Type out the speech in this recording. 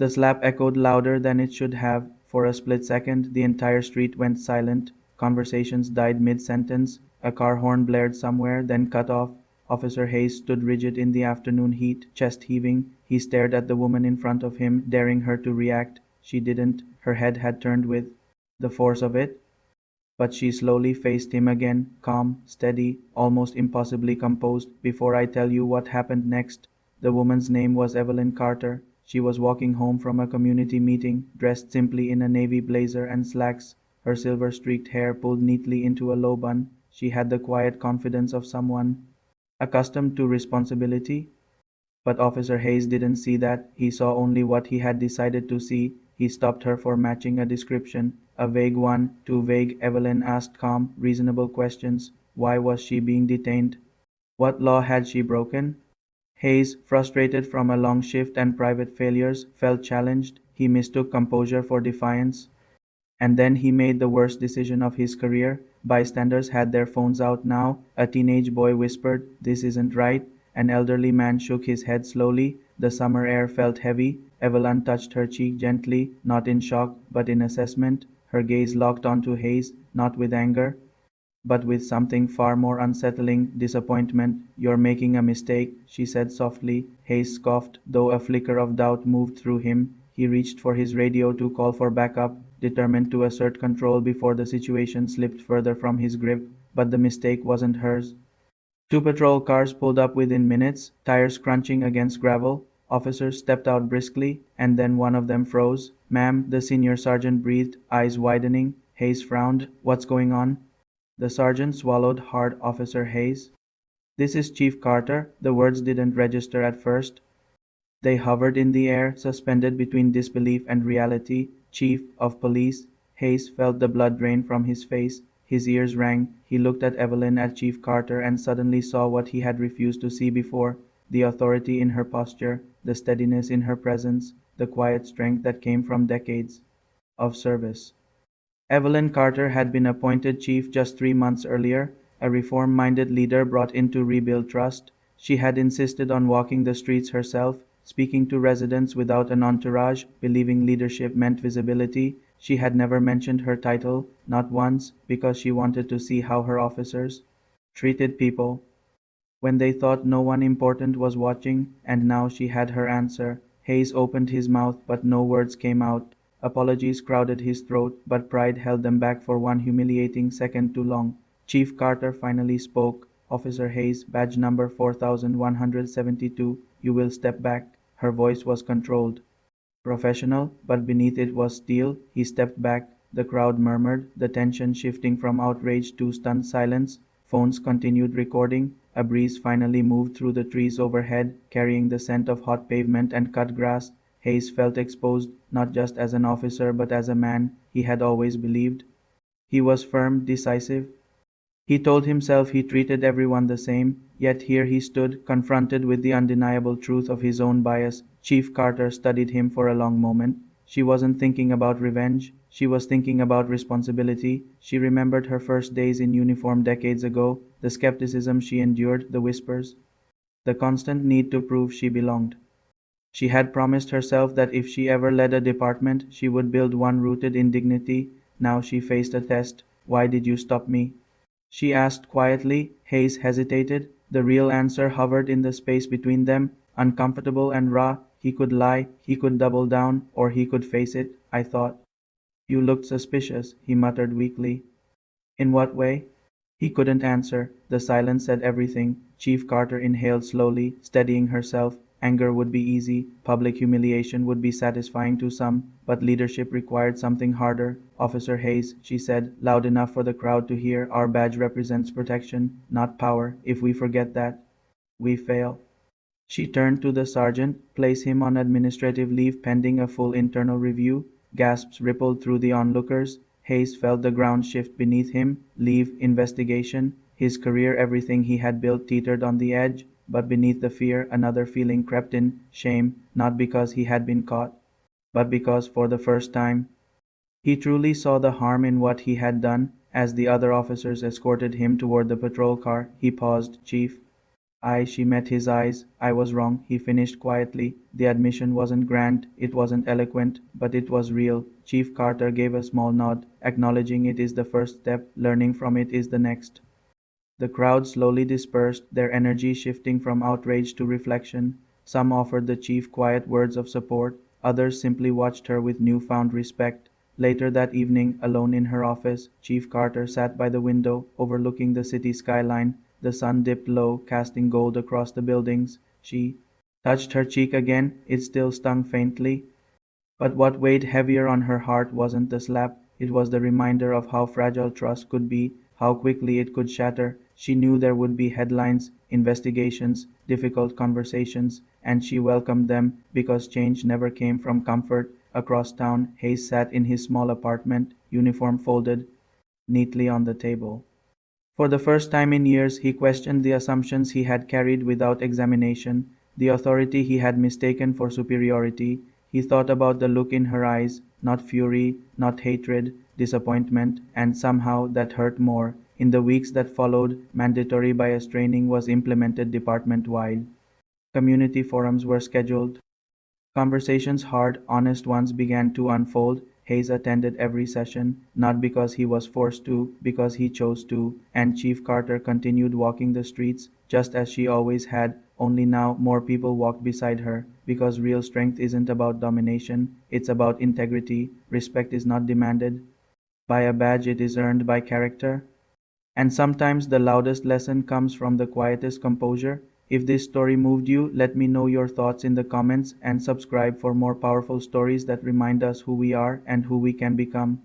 The slap echoed louder than it should have. For a split second, the entire street went silent. Conversations died mid-sentence. A car horn blared somewhere, then cut off. Officer Hayes stood rigid in the afternoon heat, chest heaving. He stared at the woman in front of him, daring her to react. She didn't. Her head had turned with the force of it. But she slowly faced him again, calm, steady, almost impossibly composed. Before I tell you what happened next, the woman's name was Evelyn Carter. She was walking home from a community meeting, dressed simply in a navy blazer and slacks, her silver-streaked hair pulled neatly into a low bun. She had the quiet confidence of someone accustomed to responsibility. But Officer Hayes didn't see that. He saw only what he had decided to see. He stopped her for matching a description. A vague one, too vague. Evelyn asked calm, reasonable questions. Why was she being detained? What law had she broken? Hayes, frustrated from a long shift and private failures, felt challenged. He mistook composure for defiance. And then he made the worst decision of his career. Bystanders had their phones out now. A teenage boy whispered, "This isn't right." An elderly man shook his head slowly. The summer air felt heavy. Evelyn touched her cheek gently, not in shock, but in assessment. Her gaze locked onto Hayes, not with anger, but with something far more unsettling, disappointment. "You're making a mistake," she said softly. Hayes scoffed, though a flicker of doubt moved through him. He reached for his radio to call for backup, determined to assert control before the situation slipped further from his grip. But the mistake wasn't hers. Two patrol cars pulled up within minutes, tires crunching against gravel. Officers stepped out briskly, and then one of them froze. "Ma'am," the senior sergeant breathed, eyes widening. Hayes frowned. "What's going on?" The sergeant swallowed hard. "Officer Hayes." "This is Chief Carter." The words didn't register at first. They hovered in the air, suspended between disbelief and reality. "Chief of Police." Hayes felt the blood drain from his face. His ears rang. He looked at Evelyn, at Chief Carter, and suddenly saw what he had refused to see before: the authority in her posture, the steadiness in her presence, the quiet strength that came from decades of service. Evelyn Carter had been appointed chief just 3 months earlier, a reform-minded leader brought in to rebuild trust. She had insisted on walking the streets herself, speaking to residents without an entourage, believing leadership meant visibility. She had never mentioned her title, not once, because she wanted to see how her officers treated people when they thought no one important was watching, and now she had her answer. Hayes opened his mouth, but no words came out. Apologies crowded his throat, but pride held them back for one humiliating second too long. Chief Carter finally spoke. "Officer Hayes, badge number 4172, you will step back." Her voice was controlled, professional, but beneath it was steel. He stepped back. The crowd murmured, the tension shifting from outrage to stunned silence. Phones continued recording. A breeze finally moved through the trees overhead, carrying the scent of hot pavement and cut grass. Hayes felt exposed, not just as an officer but as a man he had always believed. He was firm, decisive. He told himself he treated everyone the same, yet here he stood, confronted with the undeniable truth of his own bias. Chief Carter studied him for a long moment. She wasn't thinking about revenge. She was thinking about responsibility. She remembered her first days in uniform decades ago, the skepticism she endured, the whispers, the constant need to prove she belonged. She had promised herself that if she ever led a department, she would build one rooted in dignity. Now she faced a test. "Why did you stop me?" she asked quietly. Hayes hesitated. The real answer hovered in the space between them, uncomfortable and raw. He could lie, he could double down, or he could face it. "I thought you looked suspicious," he muttered weakly. "In what way?" He couldn't answer. The silence said everything. Chief Carter inhaled slowly, steadying herself. Anger would be easy, public humiliation would be satisfying to some, but leadership required something harder. "Officer Hayes," she said, loud enough for the crowd to hear, "our badge represents protection, not power. If we forget that, we fail." She turned to the sergeant. "Place him on administrative leave pending a full internal review." Gasps rippled through the onlookers. Hayes felt the ground shift beneath him. Leave, investigation. His career, everything he had built teetered on the edge. But beneath the fear, another feeling crept in, shame, not because he had been caught, but because for the first time he truly saw the harm in what he had done. As the other officers escorted him toward the patrol car, he paused. "Chief." She met his eyes. I was wrong, he finished quietly. The admission wasn't grand, it wasn't eloquent, but it was real. Chief Carter gave a small nod, acknowledging it is the first step, learning from it is the next. The crowd slowly dispersed, their energy shifting from outrage to reflection. Some offered the chief quiet words of support, others simply watched her with newfound respect. Later that evening, alone in her office, Chief Carter sat by the window, overlooking the city skyline. The sun dipped low, casting gold across the buildings. She touched her cheek again, it still stung faintly. But what weighed heavier on her heart wasn't the slap, it was the reminder of how fragile trust could be, how quickly it could shatter. She knew there would be headlines, investigations, difficult conversations, and she welcomed them because change never came from comfort. Across town, Hayes sat in his small apartment, uniform folded neatly on the table. For the first time in years, he questioned the assumptions he had carried without examination, the authority he had mistaken for superiority. He thought about the look in her eyes, not fury, not hatred, disappointment, and somehow that hurt more. In the weeks that followed, mandatory bias training was implemented department wide. Community forums were scheduled, conversations, hard, honest ones, began to unfold. Hayes attended every session, not because he was forced to, because he chose to, and Chief Carter continued walking the streets, just as she always had, only now more people walked beside her, because real strength isn't about domination, it's about integrity. Respect is not demanded by a badge, it is earned by character. And sometimes the loudest lesson comes from the quietest composure. If this story moved you, let me know your thoughts in the comments and subscribe for more powerful stories that remind us who we are and who we can become.